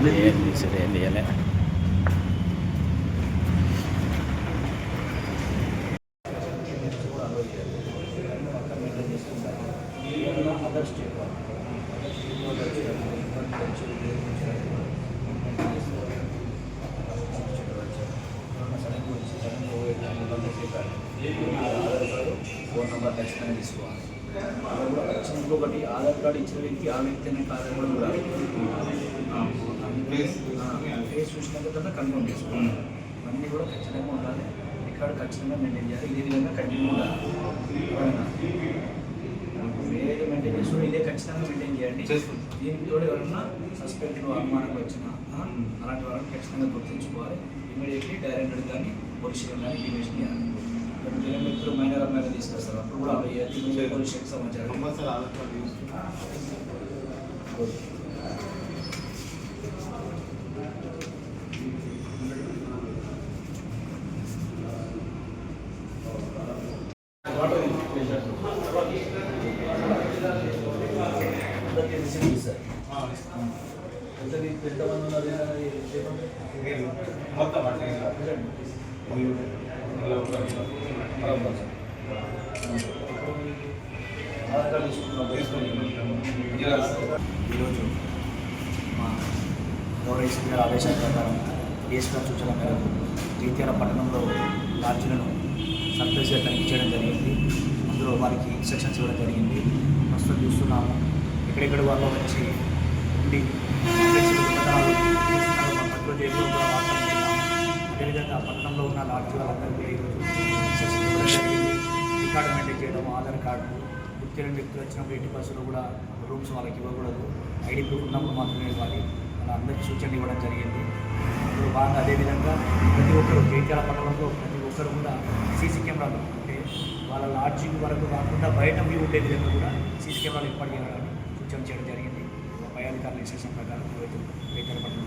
ఏంది సరే ఏం చేయాలి. అదర్ స్టేట్ ఫోన్ నెంబర్ ఖచ్చితంగా తీసుకోవాలి. ఇంకొకటి ఆధార్ కార్డు ఇచ్చిన వ్యక్తి ఆ వ్యక్తి అనే కారణం కూడా ఉండాలి. ఫేస్ చూసినాక కన్నా కన్ఫర్మ్ చేసుకోవాలి. అన్నీ కూడా ఖచ్చితంగా ఉండాలి. రికార్డు ఖచ్చితంగా మెయింటైన్ చేయాలి. ఇదే విధంగా కంటిన్యూ ఉండాలి. ఏది మెయింటైన్ చేస్తున్నా ఇదే ఖచ్చితంగా మెయింటైన్ చేయండి. దీనితో ఎవరైనా సస్పెక్ట్లు అనుమానాలు వచ్చినా అలాంటి వాళ్ళని ఖచ్చితంగా గుర్తుంచుకోవాలి. ఇమీడియట్లీ డైరెక్టర్ కానీ పోలీస్ కానీ ఇంటిమేషన్ చేయాలి. వ్యక్తులు మైనర్ అమ్మాయిగా తీసుకొస్తారు అప్పుడు కూడా పోలీస్ సమాచారం ఈరోజు మా గౌరవ ఎస్పీ గారి ఆదేశాల ప్రకారం డిఎస్పీ సూచన మేరకు జగిత్యాల పట్టణంలో లాడ్జీలను సర్ప్రైజ్గా తనిఖీ చేయడం జరిగింది. అందులో వారికి ఇన్స్ట్రక్షన్స్ ఇవ్వడం జరిగింది. ప్రస్తుతం చూస్తున్నాము ఎక్కడెక్కడ వాళ్ళు వచ్చి ఉండి అదేవిధంగా పట్టణంలో ఉన్న లాడ్జీ వాళ్ళందరికీ ఈరోజు ఇన్స్ట్రక్షన్స్ ఇవ్వడం జరిగింది. రికార్డు మెయింటైన్ చేయడం, ఆధార్ కార్డు, గుర్తిన వ్యక్తులు వచ్చినప్పుడు ఎట్టి బస్సులో కూడా రూమ్స్ వాళ్ళకి ఇవ్వకూడదు, ఐడి ప్రూఫ్ ఉన్నప్పుడు మాత్రమే ఇవ్వాలి. అలా అందరికీ సూచనలు ఇవ్వడం జరిగింది. అందులో భాగంగా అదేవిధంగా ప్రతి ఒక్కరు జగిత్యాల పట్టణంలో ప్రతి ఒక్కరు కూడా సీసీ కెమెరాలు అంటే వాళ్ళ లాడ్జింగ్ వరకు కాకుండా బయట వ్యూ ఉండే విధంగా కూడా సీసీ కెమెరాలు ఏర్పాటు చేయాలని సూచన చేయడం జరిగింది. పై అధికారుల ఇన్స్ట్రక్షన్ ప్రకారం జగిత్యాల పట్టణం